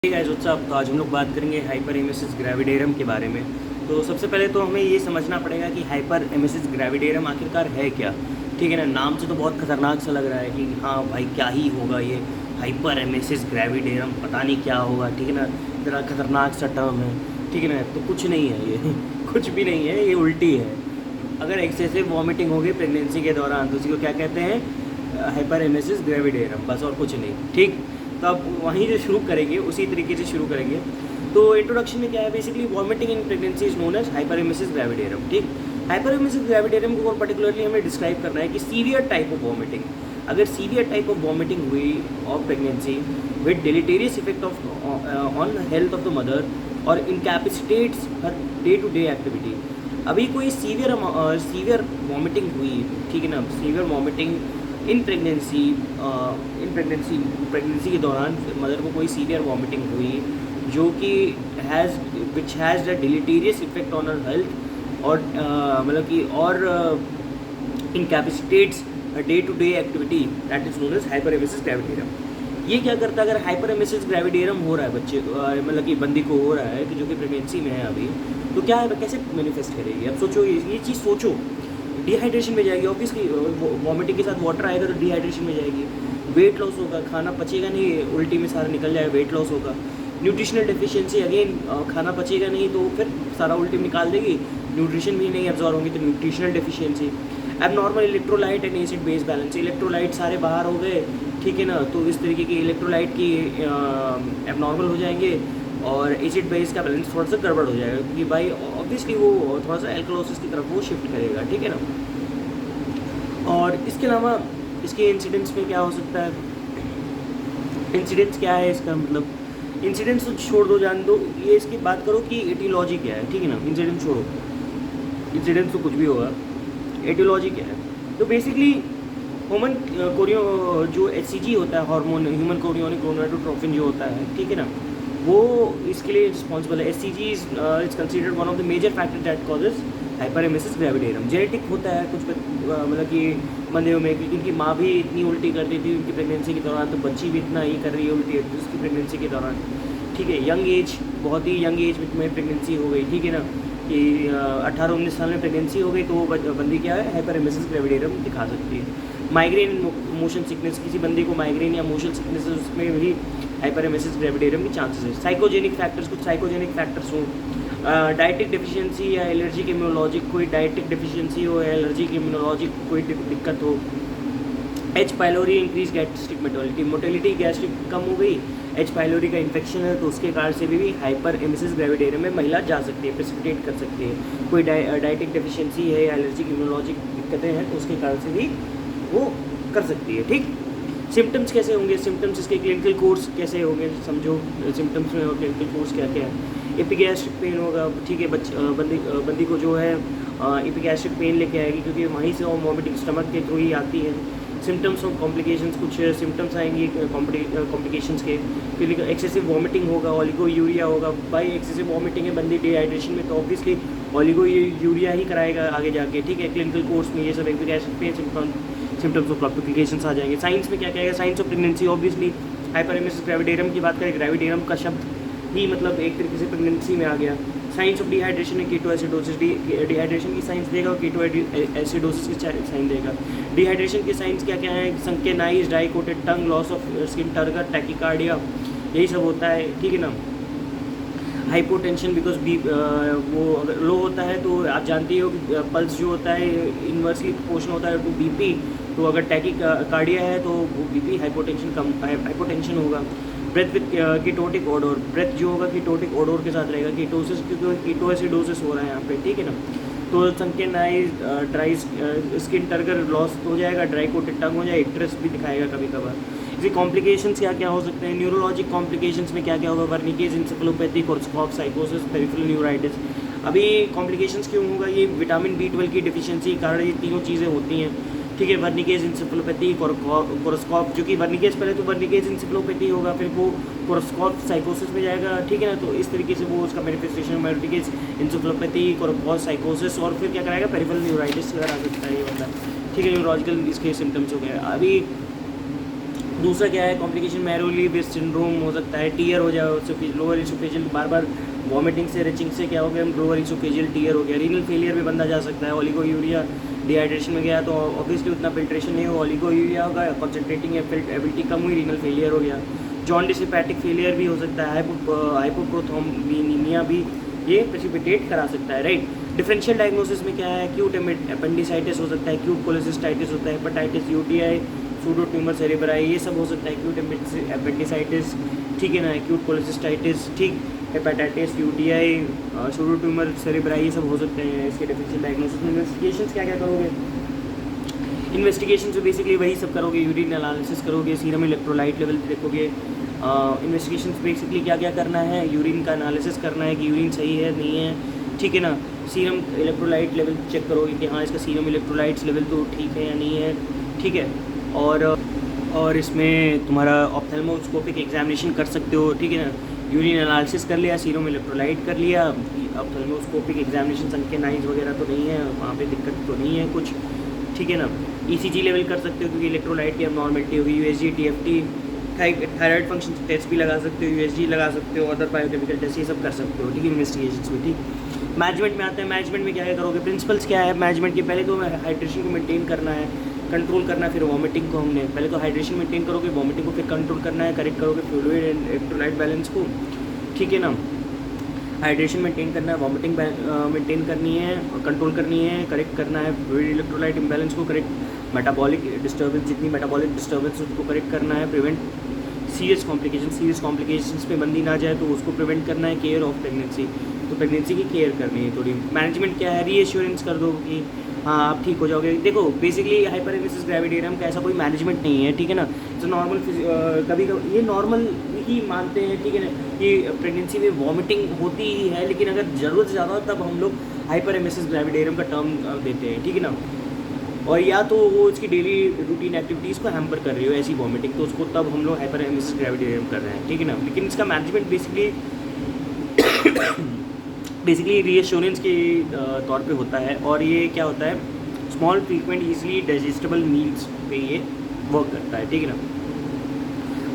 ठीक है साहब, तो आज हम लोग बात करेंगे हाइपर एमेसिस ग्रेविडेरम के बारे में। तो सबसे पहले तो हमें ये समझना पड़ेगा कि हाइपर एमेसिस ग्रेविडेरम आखिरकार है क्या। ठीक है ना, नाम से तो बहुत खतरनाक सा लग रहा है कि हाँ भाई क्या ही होगा ये हाइपर एमेसिस ग्रेविडेरम, पता नहीं क्या होगा। ठीक है ना, इतना खतरनाक सा टर्म है। ठीक है ना, तो कुछ नहीं है ये कुछ भी नहीं है, ये उल्टी है। अगर एक्सेसिव वॉमिटिंग होगी प्रेगनेंसी के दौरान तो उसी को क्या कहते हैं, हाइपर एमेसिस ग्रेविडेरम, बस और कुछ नहीं। ठीक, तो अब वहीं से शुरू करेंगे, उसी तरीके से शुरू करेंगे। तो इंट्रोडक्शन में क्या है, basically vomiting in pregnancy is known as hyperemesis gravidarum. ठीक, हाइपरेमेसिस ग्रेविडेरम को और पर्टिकुलरली हमें डिस्क्राइब करना है कि सीवियर टाइप ऑफ वॉमिटिंग, अगर सीवियर टाइप ऑफ वॉमिटिंग हुई of pregnancy with deleterious effect of on health of the mother और incapacitates her day to day activity. अभी कोई सीवियर वॉमिटिंग हुई, ठीक है ना, सीवियर वॉमिटिंग इन प्रेगनेंसी के दौरान मदर को कोई सीवियर वॉमिटिंग हुई जो कि which has the deleterious effect on her health और मतलब कि और incapacitates day to day activity, that is known as hyperemesis gravidarum. ये क्या करता है, अगर हाइपरेमेसिस ग्रेविडेरम हो रहा है बच्चे मतलब कि बंदी को हो रहा है कि जो कि प्रेगनेंसी में है अभी, तो क्या है, कैसे मैनिफेस्ट करेगी। अब सोचो, ये चीज़ सोचो, डिहाइड्रेशन में जाएगी ऑब्वियसली, वॉमिटिंग के साथ वाटर आएगा तो डिहाइड्रेशन में जाएगी, वेट लॉस होगा, खाना पचेगा नहीं, उल्टी में सारा निकल जाएगा, वेट लॉस होगा। न्यूट्रिशनल डेफिशिएंसी, अगेन खाना पचेगा नहीं तो फिर सारा उल्टी में निकाल देगी, न्यूट्रिशन भी नहीं एब्जॉर्ब होंगी तो nutritional deficiency. Abnormal electrolyte and acid base balance, electrolyte सारे बाहर हो गए, ठीक है ना, तो इस तरीके की इलेक्ट्रोलाइट की एबनॉर्मल हो जाएंगे और एसिड बेस का बैलेंस थोड़ा सा गड़बड़ हो जाएगा, क्योंकि भाई ऑब्वियसली वो थोड़ा सा एल्कलोसिस की तरफ वो शिफ्ट करेगा। ठीक है ना, और इसके अलावा इसके इंसिडेंट्स में क्या हो सकता है, इंसिडेंट्स क्या है इसका मतलब, इंसिडेंट्स तो छोड़ दो, जान दो, ये इसकी बात करो कि एटियोलॉजी क्या है। ठीक है ना, इंसिडेंट छोड़ो, इंसिडेंट्स तो कुछ भी होगा, एटियोलॉजी क्या है। तो बेसिकली ह्यूमन कोरियो जो HCG होता है, हार्मोन ह्यूमन कोरियोनिक गोनाडोट्रोफिन जो होता है, ठीक है ना, वो इसके लिए रिस्पॉन्सिबल है। HCG is considered one of the major factor that causes hyperemesis gravidarum. Genetic होता है कुछ मतलब कि बंदियों में, क्योंकि उनकी माँ भी इतनी उल्टी करती थी उनकी प्रेगनेंसी के दौरान, तो बच्ची भी इतना ही कर रही है उल्टी उसकी प्रेगनेंसी के दौरान। ठीक है, यंग एज, बहुत ही यंग एज में प्रेगनेंसी हो गई, ठीक है ना, कि 18-19 साल में प्रेगनेंसी हो गई तो बंदी क्या है, हाइपरेमेसिस ग्रेविडेरम दिखा सकती है। माइग्रेन, मोशन सिकनेस, किसी बंदी को माइग्रेन या मोशन सिकनेस है उसमें भी हाइपरेमेसिस ग्रेविडेरम के चांसेस है। साइकोजेनिक फैक्टर्स, कुछ साइकोजेनिक फैक्टर्स हों, डाइटिक डेफिशिएंसी या एलर्जिक इम्यूनोलॉजिक, कोई डाइटिक डेफिशिएंसी हो या एलर्जिक इम्यूनोलॉजिक कोई दिक्कत हो। H. pylori increase gastric motility gastric कम हो गई, H. pylori का इन्फेक्शन है तो उसके कारण से भी हाइपर एमेसिस ग्रेविडेरम में महिला जा सकती है, प्रेसिपिटेट कर सकती है। कोई डाइटिक डेफिशिएंसी है या एलर्जिक इम्यूनोलॉजिक दिक्कतें हैं तो उसके कारण से भी वो कर सकती है। ठीक, सिम्टम्स कैसे होंगे, सिम्टम्स इसके क्लिनिकल कोर्स कैसे होंगे, समझो सिम्टम्स में और क्लिनिकल कोर्स क्या क्या है। एपिगैस्ट्रिक पेन होगा, ठीक है, बंदी को जो है एपिगैस्ट्रिक पेन लेके आएगी, क्योंकि वहीं से वॉमिटिंग स्टमक के थ्रू ही आती है। सिम्टम्स ऑफ कॉम्प्लिकेशंस, कुछ सिम्टम्स आएंगे कॉम्प्लिकेशंस के, क्योंकि एक्सेसिव वॉमिटिंग होगा, ऑलिगो यूरिया होगा। भाई एक्सेसिव वॉमिटिंग है, बंदी डिहाइड्रेशन में, तो ऑब्वियसली ऑलिगो यूरिया ही कराएगा आगे जाके। ठीक है, क्लिनिकल कोर्स में ये सब epigastric pain symptoms of complications आ जाएंगे। साइंस में क्या क्या है, signs of pregnancy, obviously hyperemesis gravidarum की बात करें, ग्रेविडेरम का शब्द ही मतलब एक तरीके से प्रेगनेंसी में आ गया। साइंस ऑफ डिहाइड्रेशन में कीटो एसिडोसिस, डिहाइड्रेशन की साइंस देगा और कीटो एसिडोसिस की साइन देगा। डिहाइड्रेशन की साइंस क्या क्या है, संकेत noise, dry coated tongue, loss of skin, turgor, tachycardia, यही सब होता है। ठीक है ना, हाइपोटेंशन, बिकॉज वो अगर लो होता है तो आप जानती हो कि पल्स जो होता है इन्वर्सली प्रोपोर्शनल होता है टू BP, तो अगर टैकीकार्डिया है तो BP हाइपोटेंशन कम, हाइपोटेंशन होगा। Breath with ketotic odour, breath जो होगा कीटोटिक ओडोर के साथ रहेगा, कीटोसिस, क्योंकि कीटो एसिडोसिस हो रहा है यहाँ पे। ठीक है ना, तो संकेत noise, dry skin, turgor loss हो जाएगा, ड्राई कोटेड टंग हो जाएगा, एक्ट्रेस भी दिखाएगा कभी कभार। इसी कॉम्प्लिकेशंस क्या क्या हो सकते हैं, न्यूरोलॉजिक कॉम्प्लिकेशंस में क्या क्या होगा, वर्निकेज इंसेफेलोपैथी, कोर्सकॉफ, साइकोसिस, पेरिफेरल न्यूराइटिस। अभी कॉम्प्लिकेशंस क्यों होगा, ये विटामिन B12 की डिफिशियंसी के कारण ये तीनों चीज़ें होती हैं। ठीक है, वर्निकेज इंसेफेलोपैथी, कोर्सकॉफ, जो कि वर्निकेज पहले तो वर्निकेज इंसेफेलोपैथी होगा, फिर वो कोर्सकॉफ साइकोसिस में जाएगा। ठीक है ना, तो इस तरीके से वो उसका मैनिफेस्टेशन वर्निकेज इंसेफेलोपैथी, कोर्सकॉफ साइकोसिस, और फिर क्या कराएगा, पेरिफेरल न्यूराइटिस करा सकता है ये बंदा। ठीक है, न्यूरोलॉजिकल इसके सिम्टम्स हो गए। अभी दूसरा क्या है कॉम्प्लिकेशन, मैरोली वेस्ट सिंड्रोम हो सकता है, टीयर हो जाए, लोअर इसोफेजियल बार बार वॉमिटिंग से रिचिंग से क्या हो गया, लोअर इसोफेजियल टीयर हो गया, रीनल फेलियर में बंदा जा सकता है, ओलिगोयूरिया, डिहाइड्रेशन में गया तो ऑब्वियसली उतना फिल्ट्रेशन नहीं हो, ओलिगोयूरिया होगा, कॉन्सेंट्रेटिंग एबिलिटी कम हुई, रीनल फेलियर हो गया, जॉन्डिस हेपेटिक फेलियर भी हो सकता है, हाइपोप्रोथोमीनिया भी ये प्रेसिपिटेट करा सकता है, राइट। डिफरेंशियल डायग्नोसिस में क्या है, एक्यूट अपेंडिसाइटिस हो सकता है, एक्यूट कोलेसिस्टाइटिस होता है, hepatitis, UTI, pseudo tumour cerebri, ये सब हो सकता है, एक्यूट अपेंडिसाइटिस, ठीक है ना, एक्यूट कोलेसिस्टाइटिस, ठीक, hepatitis, UTI, pseudo tumour cerebri, ये सब हो सकते हैं इसके डिफरेंशियल डायग्नोसिस में। इन्वेस्टिगेशन क्या क्या करोगे, इन्वेस्टिगेशन से बेसिकली वही सब करोगे, यूरिन एनालिसिस करोगे, सीरम इलेक्ट्रोलाइट लेवल देखोगे। इन्वेस्टिगेशन बेसिकली क्या क्या करना है, यूरिन का एनालिसिस करना है कि यूरिन सही है नहीं है, ठीक है ना, सीरम इलेक्ट्रोलाइट लेवल चेक करोगे कि हाँ इसका सीरम इलेक्ट्रोलाइट्स लेवल तो ठीक है या नहीं है, ठीक है। और इसमें तुम्हारा ऑप्थेल्मोस्कोपिक एग्जामिनेशन कर सकते हो, ठीक है ना, यूरिन एनालिसिस कर लिया, सीरम इलेक्ट्रोलाइट कर लिया, ऑप्थेल्मोस्कोपिक एग्जामिनेशन संकेनाइज वगैरह तो नहीं है, वहाँ पे दिक्कत तो नहीं है कुछ, ठीक है ना। ईसीजी लेवल कर सकते हो क्योंकि इलेक्ट्रोलाइट की एब्नॉर्मलिटी होगी, USG, TFT, thyroid function test भी लगा सकते हो, यूएसजी लगा सकते हो, अदर बायोकेमिकल टेस्ट ये सब कर सकते हो, ठीक है, इन्वेस्टिगेशन में, ठीक। मैनेजमेंट में आते हैं, मैनेजमेंट में क्या करोगे, प्रिंसिपल्स क्या है मैनेजमेंट के, पहले तो हाइड्रेशन को मेंटेन करना है, कंट्रोल करना है, फिर वॉमिटिंग को हमने पहले तो हाइड्रेशन मेंटेन करोगे, वॉमिटिंग को फिर कंट्रोल करना है, करेक्ट करोगे फ्लूइड एंड इलेक्ट्रोलाइट बैलेंस को, ठीक है ना, हाइड्रेशन मेंटेन करना है, वॉमिटिंग मेंटेन करनी है, कंट्रोल करनी है, करेक्ट करना है फ्लूइड इलेक्ट्रोलाइट इम्बैलेंस को, करेक्ट मेटाबॉलिक डिस्टर्बेंस, जितनी मेटाबॉलिक डिस्टर्बेंस उसको करेक्ट करना है, प्रिवेंट सीरियस कॉम्प्लिकेशंस पे बंदी ना जाए तो उसको प्रिवेंट करना है, केयर ऑफ प्रेगनेंसी, तो प्रेगनेंसी की केयर करनी है थोड़ी। मैनेजमेंट क्या है, रीएश्योरेंस कर दो कि हाँ आप ठीक हो जाओगे। देखो बेसिकली हाइपरेमेसिस ग्रेविडेरियम का ऐसा कोई मैनेजमेंट नहीं है, ठीक है ना, तो नॉर्मल कभी कभी ये नॉर्मल ही मानते हैं, ठीक है ना, कि प्रेगनेंसी में वॉमिटिंग होती ही है, लेकिन अगर ज़रूरत ज़्यादा हो तब हम लोग हाइपरेमेसिस ग्रेविडेरियम का टर्म देते हैं, ठीक है ना। और या तो वो इसकी डेली रूटीन एक्टिविटीज़ को हैम्पर कर रही हो ऐसी वॉमिटिंग, तो उसको तब हम लोग हाइपरेमेसिस ग्रेविडेरियम कर रहे हैं, ठीक है ना। लेकिन इसका मैनेजमेंट बेसिकली रीएश्योरेंस के तौर पे होता है, और ये क्या होता है, small frequent easily digestible meals पे ये वर्क करता है, ठीक है ना।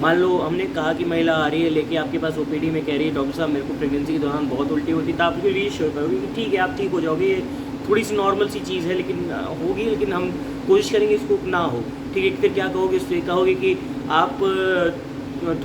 मान लो हमने कहा कि महिला आ रही है लेके आपके पास ओपीडी में कह रही है डॉक्टर साहब मेरे को प्रेगनेंसी के दौरान बहुत उल्टी होती है, तो आप उसको रीश्योर करोगे कि ठीक है आप ठीक हो जाओगे, ये थोड़ी सी नॉर्मल सी चीज़ है लेकिन होगी, लेकिन हम कोशिश करेंगे इसको ना हो, ठीक है। फिर क्या कहोगे, इससे कहोगे कि आप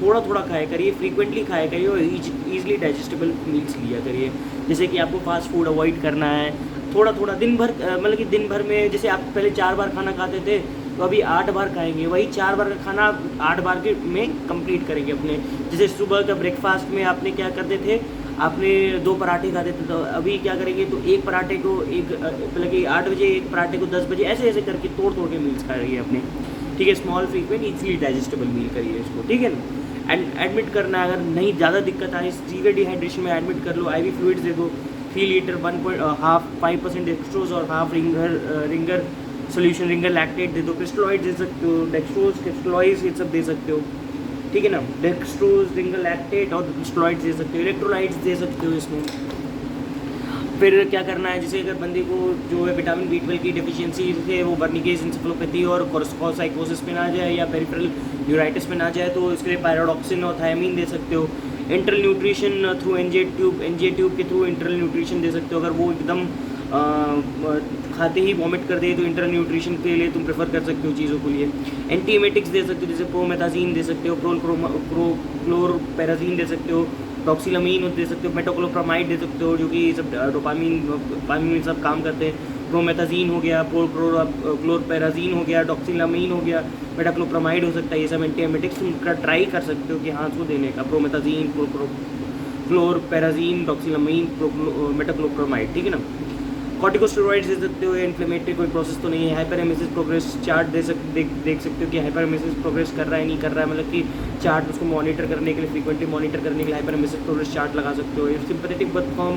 थोड़ा थोड़ा खाया करिए, फ्रीक्वेंटली खाया करिए, और ईजिली डाइजेस्टेबल मील्स लिया करिए, जैसे कि आपको फास्ट फूड अवॉइड करना है, थोड़ा थोड़ा दिन भर, मतलब कि दिन भर में जैसे आप पहले 4 बार खाना खाते थे तो अभी 8 बार खाएंगे, वही 4 बार का खाना 8 बार के में कंप्लीट करेंगे अपने। जैसे सुबह का ब्रेकफास्ट में आपने क्या करते थे, आपने 2 पराठे खाते थे, तो अभी क्या करेंगे, तो एक पराठे को मतलब कि 8 बजे एक पराठे को 10 बजे ऐसे ऐसे करके तोड़ तोड़ के मील्स खा रही है अपने, ठीक है। स्मॉल फ्रीक्वेंट इजीली डाइजेस्टेबल मील करिए इसको, ठीक है ना। एंड एडमिट करना है, अगर नहीं ज़्यादा दिक्कत आई, सीवियर डिहाइड्रेशन में एडमिट कर लो, IV फ्लूइड्स दे दो 3 लीटर 5% डेक्सट्रोज और half Ringer solution Ringer lactate दे दो, क्रिस्टलॉइड दे सकते हो, डेक्सट्रोज क्रिस्टलॉइड्स ये सब दे सकते हो, ठीक है ना, डेक्सट्रोज रिंगर लैक्टेट और क्रिस्टलॉइड्स दे सकते हो, इलेक्ट्रोलाइट्स दे सकते हो इसमें। फिर क्या करना है, जैसे अगर बंदे को जो है विटामिन B12 की डिफिशियंसी है वो वर्निकेज इंसेफेलोपैथी और कोर्टिकोसाइकोसिस में ना जाए या पेरिफेरल न्यूराइटिस में ना जाए, तो इसके लिए पायरोडॉक्सिन और थायमीन दे सकते हो। इंटरल न्यूट्रिशन थ्रू एनजे ट्यूब के थ्रू इंटरल न्यूट्रिशन दे सकते हो, अगर वो एकदम खाते ही वॉमिट कर दे तो इंटरल न्यूट्रिशन के लिए तुम प्रेफर कर सकते हो चीज़ों के लिए। एंटीएमेटिक्स दे सकते हो, जैसे प्रोमेथाजीन दे सकते हो, क्लोरपेराजीन दे सकते हो, टॉक्सिलामीन दे सकते हो, मेटोक्लोप्रामाइड दे सकते हो, जो कि सब डोपामीन में सब काम करते हैं। प्रोमेथाजीन हो गया, क्लोरपेराजीन हो गया, टॉक्सिलामीन हो गया, मेटाक्लोप्रामाइड हो सकता है, ये सब एंटीएमेटिक्स तुम ट्राई कर सकते हो कि हाँ उसको देने का, प्रोमेथाजीन, क्लोरपेराजीन, टॉक्सिलामीन, मेटाक्लोप्रामाइड, ठीक है ना। कॉर्टिकोस्टेरॉइड्स दे सकते हो, इन्फ्लेमेटरी कोई प्रोसेस तो नहीं है। हाइपरेमेसिस प्रोग्रेस चार्ट देख सकते हो कि हाइपरेमेसिस प्रोग्रेस कर रहा है नहीं कर रहा है, मतलब कि चार्ट उसको मॉनिटर करने के लिए, फ्रीक्वेंटली मॉनिटर करने के लिए हाइपरेमेसिस प्रोग्रेस चार्ट लगा सकते हो। सिंपैथेटिक बर्थ फॉर्म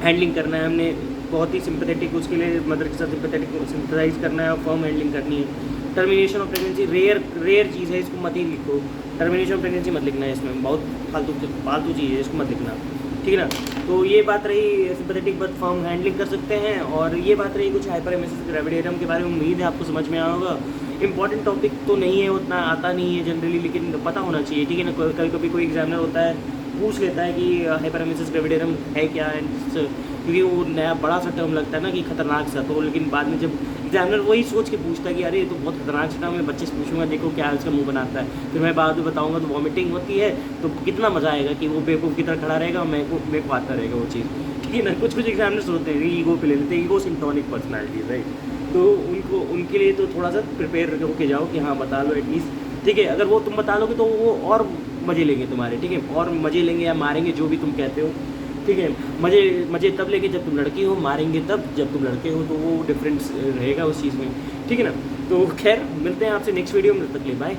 हैंडलिंग करना है हमने, बहुत ही सिंपैथेटिक, उसके लिए मदर के साथ सिंपैथाइज करना है और फॉर्म हैंडलिंग करनी है। टर्मिनेशन ऑफ प्रेगनेंसी रेयर चीज़ है, इसको मत ही लिखो, टर्मिनेशन ऑफ प्रेगनेंसी मत लिखना है, इसमें बहुत फालतू चीज़ है, इसको मत लिखना, ठीक है ना। तो ये बात रही सिंपैथेटिक बर्थ फॉर्म हैंडलिंग कर सकते हैं, और ये बात रही कुछ हाइपरेमेसिस ग्रेविडेरियम के बारे में। उम्मीद है आपको समझ में आया होगा। इंपॉर्टेंट टॉपिक तो नहीं है, उतना आता नहीं है जनरली, लेकिन पता होना चाहिए, ठीक है ना। कभी कभी कोई एग्जामिनर होता है, पूछ लेता है कि हाइपरेमेसिस ग्रेविडेरम है क्या, एंड क्योंकि वो नया बड़ा सा टर्म लगता है ना कि खतरनाक सा, तो लेकिन बाद में जब एग्जामिनर वही सोच के पूछता है कि अरे ये तो बहुत खतरनाक सा टर्म है, बच्चे से पूछूंगा देखो क्या इसका मुंह बनाता है, फिर मैं बाद में बताऊंगा तो वॉमिटिंग होती है, तो कितना मज़ा आएगा कि वो बेवकूफ़ की तरह खड़ा रहेगा, मेरे को आता रहेगा वो चीज़, ठीक है ना। कुछ कुछ एग्जामिनर्स होते हैं ईगो पे ले लेते हैं, ईगो सिम्प्टोनिक पर्सनैलिटीज, राइट। तो उनके लिए तो थोड़ा सा प्रिपेयर होके जाओ कि हाँ बता लो एटलीस्ट, ठीक है। अगर वो तुम बता लोगे तो वो और मज़े लेंगे तुम्हारे, ठीक है, और मज़े लेंगे या मारेंगे जो भी तुम कहते हो, ठीक है। मज़े तब लेंगे जब तुम लड़की हो, मारेंगे तब जब तुम लड़के हो, तो वो डिफरेंस रहेगा उस चीज़ में, ठीक है ना। तो खैर मिलते हैं आपसे नेक्स्ट वीडियो में, तब तक के लिए बाय।